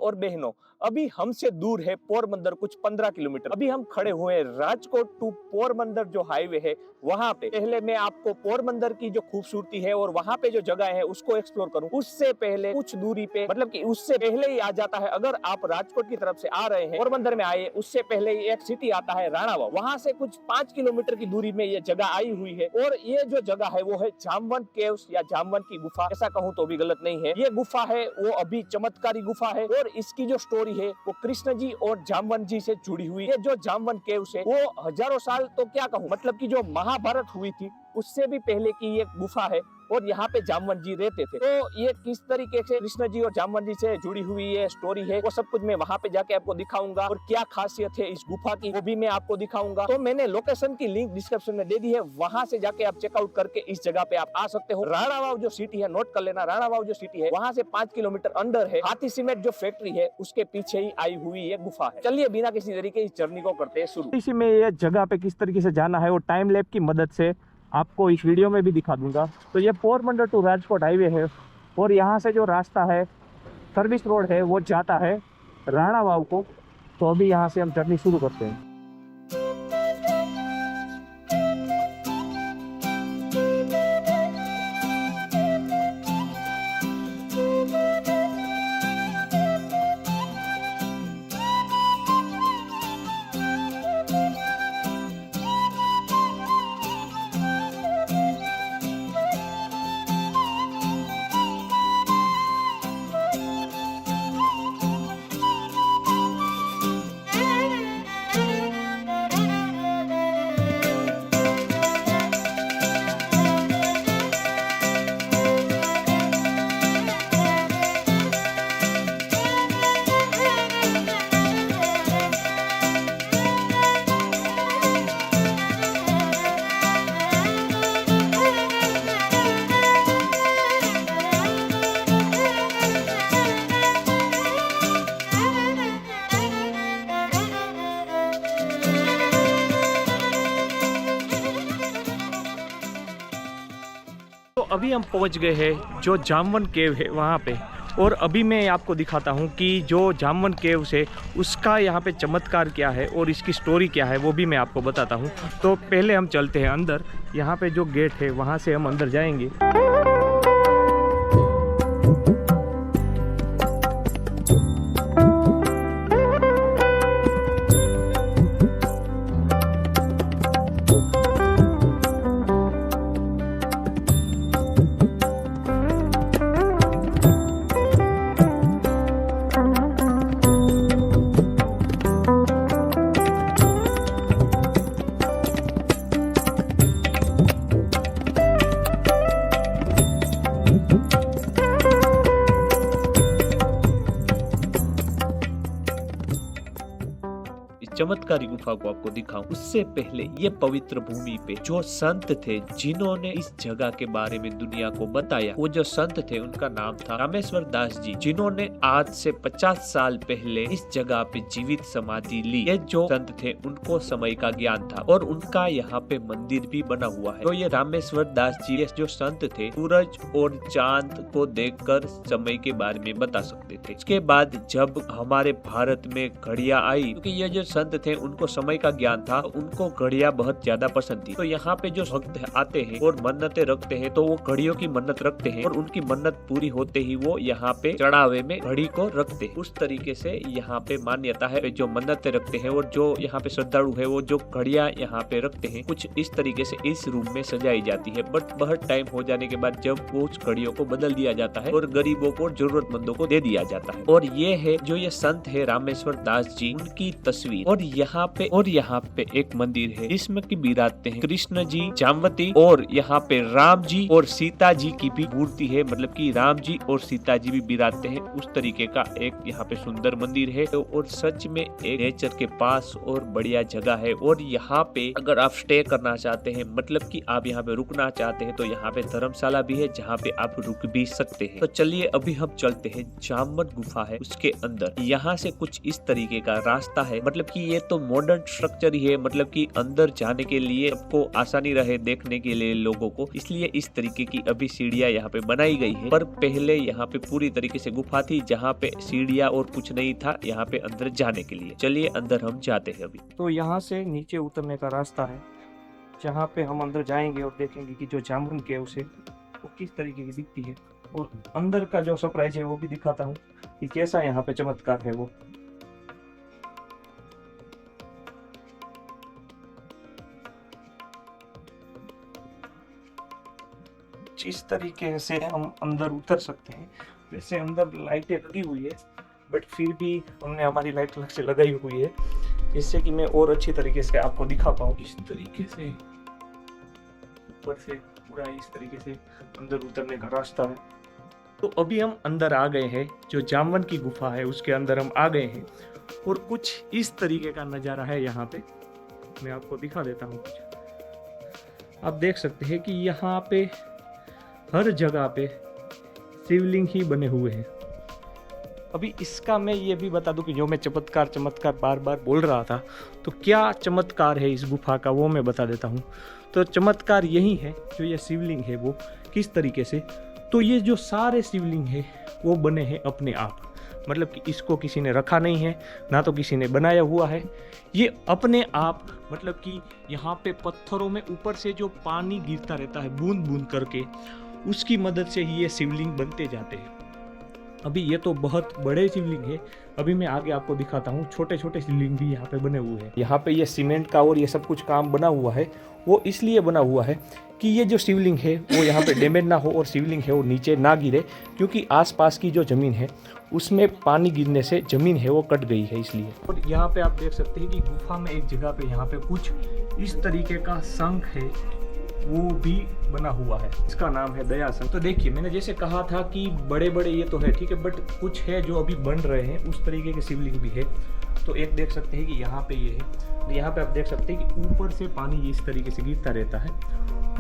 और बहनों, अभी हमसे दूर है पोरबंदर कुछ 15 किलोमीटर। अभी हम खड़े हुए हैं राजकोट टू पोरबंदर जो हाईवे है वहां पे। पहले मैं आपको पोरबंदर की जो खूबसूरती है और वहां पे जो जगह है उसको एक्सप्लोर करूं। उससे पहले कुछ दूरी पे, मतलब कि उससे पहले ही आ जाता है, अगर आप राजकोट की तरफ से आ रहे हैं पोरबंदर में आए, उससे पहले एक सिटी आता है राणावाव। वहां से कुछ 5 किलोमीटर की दूरी में ये जगह आई हुई है और ये जो जगह है वो है जामवन केव्स या जामवन की गुफा। ऐसा कहूँ तो भी गलत नहीं है। ये गुफा है वो अभी चमत्कारी गुफा है और इसकी जो स्टोरी है वो कृष्ण जी और जामवन जी से जुड़ी हुई है। जो जामवन केव्स है वो हजारों साल तो क्या कहूँ, मतलब कि जो महाभारत हुई थी उससे भी पहले की ये गुफा है और यहाँ पे जामवन जी रहते थे। तो ये किस तरीके से कृष्ण जी और जामवन जी से जुड़ी हुई ये स्टोरी है वो सब कुछ मैं वहाँ पे जाके आपको दिखाऊंगा और क्या खासियत है इस गुफा की वो भी मैं आपको दिखाऊंगा। तो मैंने लोकेशन की लिंक डिस्क्रिप्शन में दे दी है, वहां से जाके आप चेकआउट करके इस जगह पे आप आ सकते हो। राणावाव जो सिटी है, नोट कर लेना, राणावाव जो सिटी है वहां से 5 किलोमीटर अंदर है। हाथी सीमेंट जो फैक्ट्री है उसके पीछे ही आई हुई ये गुफा है। चलिए बिना किसी तरीके इस जर्नी को करते हैं शुरू। इसी में ये जगह पे किस तरीके से जाना है और टाइम लैप की मदद से आपको इस वीडियो में भी दिखा दूंगा। तो ये पोरबंदर टू राजकोट हाईवे है और यहाँ से जो रास्ता है, सर्विस रोड है, वो जाता है राणावाव को। तो अभी यहाँ से हम जर्नी शुरू करते हैं। तो अभी हम पहुंच गए हैं जो जामवन केव है वहाँ पे। और अभी मैं आपको दिखाता हूँ कि जो जामवन केव्स है उसका यहाँ पे चमत्कार क्या है और इसकी स्टोरी क्या है वो भी मैं आपको बताता हूँ। तो पहले हम चलते हैं अंदर। यहाँ पे जो गेट है वहाँ से हम अंदर जाएंगे। चमत्कारी गुफा को आपको दिखाऊं उससे पहले ये पवित्र भूमि पे जो संत थे जिन्होंने इस जगह के बारे में दुनिया को बताया, वो जो संत थे उनका नाम था रामेश्वर दास जी, जिन्होंने आज से 50 साल पहले इस जगह पे जीवित समाधि ली। ये जो संत थे उनको समय का ज्ञान था और उनका यहाँ पे मंदिर भी बना हुआ है। तो ये रामेश्वर दास जी ये जो संत थे सूरज और चांद को देखकर समय के बारे में बता सकते थे। इसके बाद जब हमारे भारत में घड़ियां आई, क्योंकि ये जो संत थे उनको समय का ज्ञान था, उनको घड़ियां बहुत ज्यादा पसंद थी। तो यहाँ पे जो भक्त आते हैं और मन्नतें रखते हैं तो वो घड़ियों की मन्नत रखते हैं और उनकी मन्नत पूरी होते ही वो यहाँ पे चढ़ावे में घड़ी को रखते हैं। उस तरीके से यहाँ पे मान्यता है, जो मन्नतें रखते हैं और जो यहाँ पे श्रद्धालु है वो जो घड़ियां यहाँ पे रखते हैं कुछ इस तरीके से इस रूम में सजाई जाती है। बट बहुत टाइम हो जाने के बाद जब वो उस घड़ियों को बदल दिया जाता है और गरीबों को जरूरतमंदों को दे दिया जाता है। और ये है जो ये संत है रामेश्वर दास जी, उनकी तस्वीर। और यहाँ पे एक मंदिर है जिसमें की बिराजते हैं कृष्ण जी, जामवती और यहाँ पे राम जी और सीता जी की भी मूर्ति है, मतलब कि राम जी और सीता जी भी बिराजते हैं। उस तरीके का एक यहाँ पे सुंदर मंदिर है और सच में एक नेचर के पास और बढ़िया जगह है। और यहाँ पे अगर आप स्टे करना चाहते हैं, मतलब कि आप यहाँ पे रुकना चाहते हैं, तो यहाँ पे धर्मशाला भी है जहाँ पे आप रुक भी सकते हैं। तो चलिए अभी हम चलते हैं जामवन गुफा है उसके अंदर। यहाँ से कुछ इस तरीके का रास्ता है, मतलब कि ये तो मॉडर्न स्ट्रक्चर ही है, मतलब कि अंदर जाने के लिए आपको आसानी रहे देखने के लिए लोगों को, इसलिए इस तरीके की अभी सीढ़ियां यहाँ पे बनाई गई है। पर पहले यहाँ पे पूरी तरीके से गुफा थी जहाँ पे सीढ़ियां और कुछ नहीं था यहाँ पे अंदर जाने के लिए। चलिए अंदर हम जाते हैं अभी। तो यहाँ से नीचे उतरने का रास्ता है जहाँ पे हम अंदर जाएंगे और देखेंगे कि जो जामुन केव है वो किस तरीके की दिखती है, और अंदर का जो सरप्राइज है वो भी दिखाता हूँ कि कैसा यहाँ पे चमत्कार है वो। जिस तरीके से हम अंदर उतर सकते हैं, वैसे अंदर लाइटें लगी हुई है, बट फिर भी हमने हमारी लाइट अलग से लगाई हुई है जिससे कि मैं और अच्छी तरीके से आपको दिखा पाऊँ। इस तरीके से ऊपर से पूरा इस तरीके से अंदर उतरने का रास्ता है। तो अभी हम अंदर आ गए हैं, जो जामवन की गुफा है उसके अंदर हम आ गए हैं, और कुछ इस तरीके का नज़ारा है यहाँ पे। मैं आपको दिखा देता हूँ कुछ। आप देख सकते हैं कि यहाँ पे हर जगह पे शिवलिंग ही बने हुए हैं। अभी इसका मैं ये भी बता दूं कि जो मैं चमत्कार बार बार बोल रहा था, तो क्या चमत्कार है इस गुफा का वो मैं बता देता हूँ। तो चमत्कार यही है, जो ये शिवलिंग है वो किस तरीके से, तो ये जो सारे शिवलिंग है वो बने हैं अपने आप, मतलब कि इसको किसी ने रखा नहीं है, ना तो किसी ने बनाया हुआ है, ये अपने आप, मतलब कि यहाँ पे पत्थरों में ऊपर से जो पानी गिरता रहता है बूंद बूंद करके, उसकी मदद से ही ये शिवलिंग बनते जाते हैं। अभी ये तो बहुत बड़े शिवलिंग है, अभी मैं आगे आपको दिखाता हूँ छोटे छोटे शिवलिंग भी यहाँ पे बने हुए हैं। यहाँ पे ये सीमेंट का और ये सब कुछ काम बना हुआ है, वो इसलिए बना हुआ है कि ये जो शिवलिंग है वो यहाँ पे डैमेज ना हो और शिवलिंग है वो नीचे ना गिरे, क्योंकि आसपास की जो ज़मीन है उसमें पानी गिरने से ज़मीन है वो कट गई है इसलिए। और यहाँ पे आप देख सकते हैं कि गुफा में एक जगह पे यहाँ पे कुछ इस तरीके का शंख है वो भी बना हुआ है, इसका नाम है दया शंख। तो देखिए मैंने जैसे कहा था कि बड़े बड़े ये तो है ठीक है, बट कुछ है जो अभी बन रहे हैं, उस तरीके के शिवलिंग भी है। तो एक देख सकते हैं कि यहाँ पे ये है, यहाँ पे आप देख सकते हैं कि ऊपर से पानी इस तरीके से गिरता रहता है,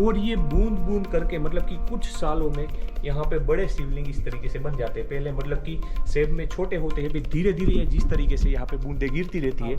और ये बूंद बूंद करके, मतलब कि कुछ सालों में यहाँ पे बड़े शिवलिंग इस तरीके से बन जाते हैं। पहले मतलब कि सेब में छोटे होते हैं, भी धीरे धीरे ये जिस तरीके से यहाँ पे बूंदें गिरती रहती है,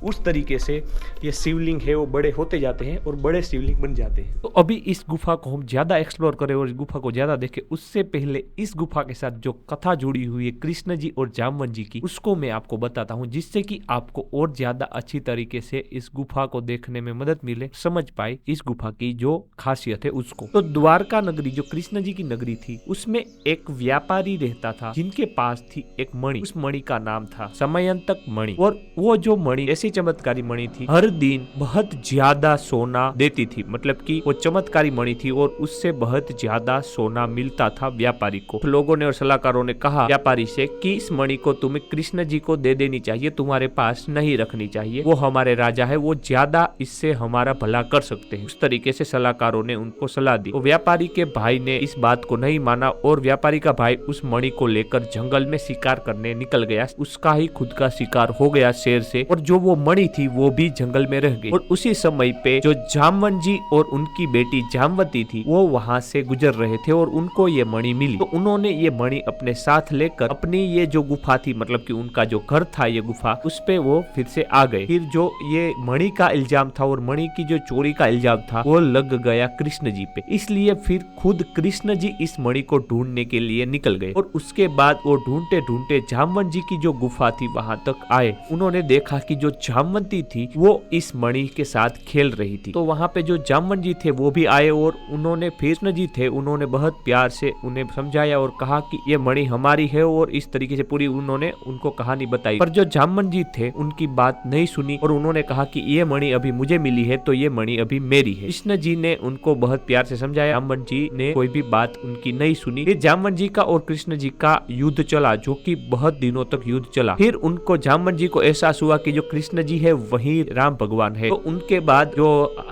उस तरीके से ये शिवलिंग है वो बड़े होते जाते हैं और बड़े शिवलिंग बन जाते हैं। तो अभी इस गुफा को हम ज़्यादा एक्सप्लोर करें और इस गुफा को ज़्यादा देखें, उससे पहले इस गुफा के साथ जो कथा जुड़ी हुई है कृष्ण जी और जामवन जी की, उसको मैं आपको बताता हूँ, जिससे कि आपको और ज़्यादा अच्छी तरीके से इस गुफा को देखने में मदद मिले, समझ पाए इस गुफा की जो खासियत है उसको। तो द्वारका नगरी जो कृष्ण जी की नगरी थी, उसमें एक व्यापारी रहता था जिनके पास थी एक मणि। उस मणि का नाम था समयंतक मणि, और वो जो मणि ऐसी चमत्कारी मणि थी, हर दिन बहुत ज्यादा सोना देती थी, मतलब कि वो चमत्कारी मणि थी और उससे बहुत ज्यादा सोना मिलता था व्यापारी को। तो लोगों ने और सलाहकारों ने कहा व्यापारी से कि इस मणि को तुम्हें कृष्ण जी को दे देनी चाहिए, तुम्हारे पास नहीं रखनी चाहिए, वो हमारे राजा है, वो ज्यादा इससे हमारा भला कर सकते हैं। उस तरीके से सलाहकारों ने उनको सलाह दी। तो व्यापारी के भाई ने इस बात को नहीं माना और व्यापारी का भाई उस मणि को लेकर जंगल में शिकार करने निकल गया। उसका ही खुद का शिकार हो गया शेर से, और जो वो मणि थी वो भी जंगल में रह गई। और उसी समय पे जो जामवन जी और उनकी बेटी जामवती थी वो वहां से गुजर रहे थे और उनको ये मणि मिली। तो उन्होंने ये मणि अपने साथ लेकर अपनी ये जो गुफा थी, मतलब कि उनका जो घर था ये गुफा, उस पे वो फिर से आ गए। फिर जो ये मणि का इल्जाम था और मणि की जो चोरी का इल्जाम था वो लग गया कृष्ण जी पे, इसलिए फिर खुद कृष्ण जी इस मणि को ढूंढने के लिए निकल गए। और उसके बाद वो ढूंढते ढूंढते जामवन जी की जो गुफा थी वहां तक आए। उन्होंने देखा कि जो जामवंती थी वो इस मणि के साथ खेल रही थी। तो वहां पे जो जामवन जी थे वो भी आए और उन्होंने कृष्ण जी थे, उन्होंने बहुत प्यार से उन्हें समझाया और कहा कि ये मणि हमारी है, और इस तरीके से पूरी उन्होंने उनको कहानी बताई। पर जो जामवन जी थे उनकी बात नहीं सुनी और उन्होंने कहा कि ये मणि अभी मुझे मिली है तो ये मणि अभी मेरी है। कृष्ण जी ने उनको बहुत प्यार से समझाया, जामवन जी ने कोई भी बात उनकी नहीं सुनी। फिर जामवन जी का और कृष्ण जी का युद्ध चला, जो कि बहुत दिनों तक युद्ध चला। फिर उनको जामवन जी को एहसास हुआ कि जो कृष्ण जी है वही राम भगवान है। तो उनके बाद जो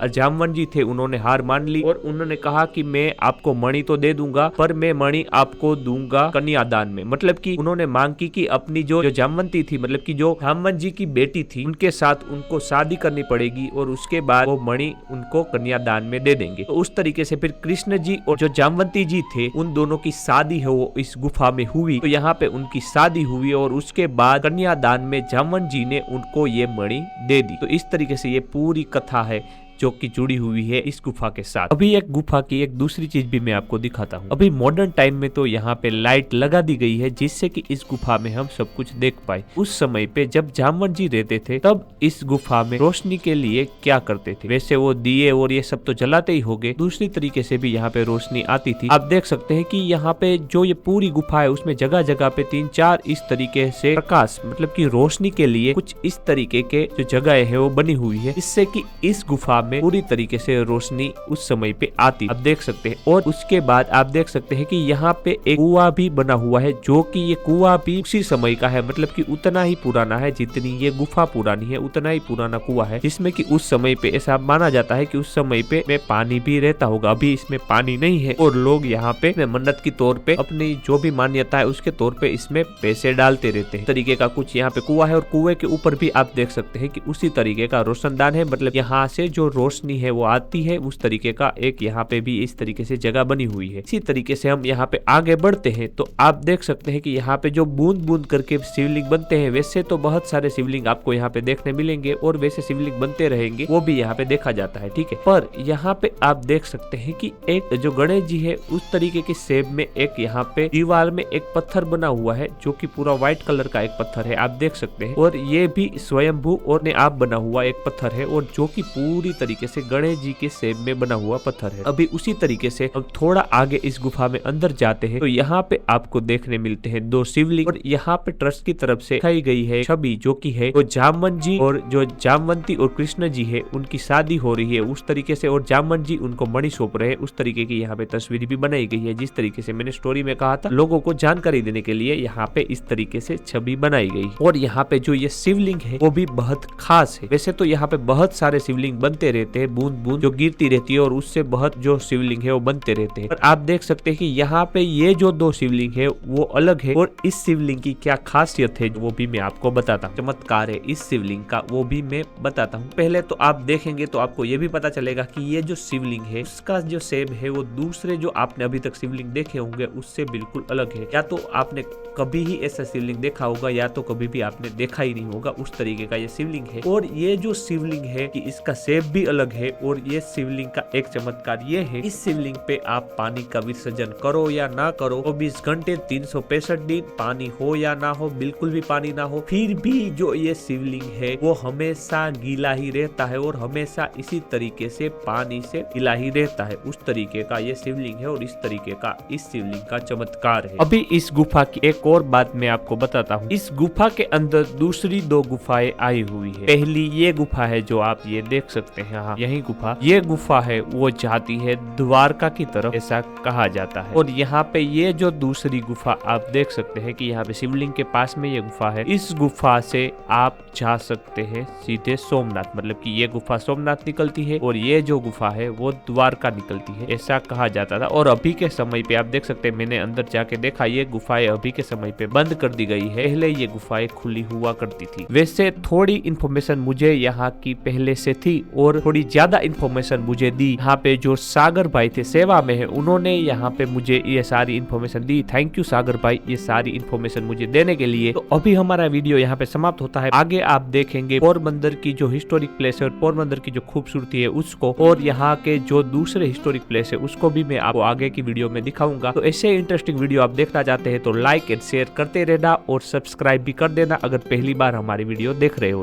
जामवन जी थे उन्होंने हार मान ली और उन्होंने कहा कि मैं आपको मणि तो दे दूंगा, पर मैं मणि आपको दूंगा कन्यादान में। मतलब कि उन्होंने मांग की कि अपनी जो जामवंती थी, मतलब कि जो जामवन जी की बेटी थी, उनके साथ उनको शादी करनी पड़ेगी और उसके बाद वो मणि उनको कन्यादान में दे देंगे। तो उस तरीके से फिर कृष्ण जी और जो जामवंती जी थे उन दोनों की शादी है वो इस गुफा में हुई। तो यहाँ पे उनकी शादी हुई और उसके बाद कन्यादान में जामवन जी ने उनको ये मणि दे दी। तो इस तरीके से ये पूरी कथा है जो कि जुड़ी हुई है इस गुफा के साथ। अभी एक गुफा की एक दूसरी चीज भी मैं आपको दिखाता हूँ। अभी मॉडर्न टाइम में तो यहाँ पे लाइट लगा दी गई है जिससे कि इस गुफा में हम सब कुछ देख पाए। उस समय पे जब जामवंत जी रहते थे तब इस गुफा में रोशनी के लिए क्या करते थे, वैसे वो दिए और ये सब तो जलाते ही होंगे, दूसरी तरीके से भी यहाँ पे रोशनी आती थी। आप देख सकते हैं कि यहाँ पे जो ये पूरी गुफा है उसमें जगह जगह पे 3-4 इस तरीके से प्रकाश मतलब की रोशनी के लिए कुछ इस तरीके के जो जगह है वो बनी हुई है, जिससे कि इस गुफा में पूरी तरीके से रोशनी उस समय पे आती आप देख सकते हैं। और उसके बाद आप देख सकते हैं कि यहाँ पे एक कुआं भी बना हुआ है, जो कि ये कुआं भी उसी समय का है, मतलब कि उतना ही पुराना है जितनी ये गुफा पुरानी है, उतना ही पुराना कुआं है, जिसमें कि उस समय पे ऐसा माना जाता है कि उस समय पे में पानी भी रहता होगा। अभी इसमें पानी नहीं है और लोग यहाँ पे मन्नत की तौर पे अपनी जो भी मान्यता है उसके तौर पे इसमें पैसे डालते रहते हैं। तरीके का कुछ यहाँ पे कुआं है और कुएं के ऊपर भी आप देख सकते हैं कि उसी तरीके का रोशनदान है, मतलब यहाँ से जो रोशनी है वो आती है, उस तरीके का एक यहाँ पे भी इस तरीके से जगह बनी हुई है। इसी तरीके से हम यहाँ पे आगे बढ़ते हैं तो आप देख सकते हैं कि यहाँ पे जो बूंद बूंद करके शिवलिंग बनते हैं, वैसे तो बहुत सारे शिवलिंग आपको यहाँ पे देखने मिलेंगे और वैसे शिवलिंग बनते रहेंगे, वो भी यहाँ पे देखा जाता है, ठीक है। पर यहाँ पे आप देख सकते हैं कि एक जो गणेश जी है उस तरीके की शेप में एक यहाँ पे दीवार में एक पत्थर बना हुआ है, जो कि पूरा व्हाइट कलर का एक पत्थर है, आप देख सकते हैं। और ये भी स्वयंभू और ने आप बना हुआ एक पत्थर है और जो कि पूरी तरीके से गणेश जी के शेप में बना हुआ पत्थर है। अभी उसी तरीके से हम थोड़ा आगे इस गुफा में अंदर जाते हैं तो यहाँ पे आपको देखने मिलते हैं 2 शिवलिंग और यहाँ पे ट्रस्ट की तरफ से दिखाई गई है छवि, जो की है वो जामवंत जी और जो जामवंती और कृष्ण जी है उनकी शादी हो रही है उस तरीके से, और जामवंत जी उनको मणि सौंप रहे हैं, उस तरीके की यहाँ पे तस्वीर भी बनाई गई है। जिस तरीके से मैंने स्टोरी में कहा था, लोगों को जानकारी देने के लिए यहाँ पे इस तरीके से छवि बनाई गई। और यहाँ पे जो ये शिवलिंग है वो भी बहुत खास है। वैसे तो यहाँ पे बहुत सारे शिवलिंग बनते रहते हैं, बूंद बूंद जो गिरती रहती है और उससे बहुत जो शिवलिंग है वो बनते रहते हैं, पर आप देख सकते हैं कि यहाँ पे ये जो 2 शिवलिंग है वो अलग है। और इस शिवलिंग की क्या खासियत है वो भी मैं आपको बताता हूँ, चमत्कार है इस शिवलिंग का वो भी मैं बताता हूँ। पहले तो आप देखेंगे तो आपको ये भी पता चलेगा कि ये जो शिवलिंग है उसका जो शेप है वो दूसरे जो आपने अभी तक शिवलिंग देखे होंगे उससे बिल्कुल अलग है। या तो आपने कभी ही ऐसा शिवलिंग देखा होगा या तो कभी भी आपने देखा ही नहीं होगा, उस तरीके का ये शिवलिंग है। और ये जो शिवलिंग है कि इसका शेप भी अलग है। और ये शिवलिंग का एक चमत्कार ये है, इस शिवलिंग पे आप पानी का विसर्जन करो या ना करो, 24 घंटे 365 दिन पानी हो या ना हो, बिल्कुल भी पानी ना हो, फिर भी जो ये शिवलिंग है वो हमेशा गीला ही रहता है और हमेशा इसी तरीके से पानी से गीला ही रहता है। उस तरीके का ये शिवलिंग है और इस तरीके का इस शिवलिंग का चमत्कार है। अभी इस गुफा की एक और बात मैं आपको बताता हूँ। इस गुफा के अंदर दूसरी 2 गुफाएं आई हुई है। पहली ये गुफा है जो आप ये देख सकते हैं, हाँ यही गुफा, ये गुफा है वो जाती है द्वारका की तरफ, ऐसा कहा जाता है। और यहाँ पे ये जो दूसरी गुफा आप देख सकते हैं कि यहाँ पे शिवलिंग के पास में ये गुफा है, इस गुफा से आप जा सकते हैं सीधे सोमनाथ, मतलब कि ये गुफा सोमनाथ निकलती है और ये जो गुफा है वो द्वारका निकलती है, ऐसा कहा जाता था। और अभी के समय पे आप देख सकते हैं, मैंने अंदर जाके देखा, ये गुफाएं अभी के समय पे बंद कर दी गई है, पहले ये गुफाएं खुली हुआ करती थी। वैसे थोड़ी इन्फॉर्मेशन मुझे यहाँ की पहले से थी और थोड़ी ज्यादा इन्फॉर्मेशन मुझे दी यहाँ पे जो सागर भाई थे सेवा में है, उन्होंने यहाँ पे मुझे ये सारी इन्फॉर्मेशन दी। थैंक यू सागर भाई ये सारी इन्फॉर्मेशन मुझे देने के लिए। तो अभी हमारा वीडियो यहाँ पे समाप्त होता है। आगे आप देखेंगे पोरबंदर की जो हिस्टोरिक प्लेस है और पोरबंदर की जो खूबसूरती है उसको, और यहाँ के जो दूसरे हिस्टोरिक प्लेस है उसको भी मैं आपको आगे की वीडियो में दिखाऊंगा। तो ऐसे इंटरेस्टिंग वीडियो आप देखना चाहते हैं तो लाइक एंड शेयर करते रहना और सब्सक्राइब भी कर देना अगर पहली बार हमारी वीडियो देख रहे हो।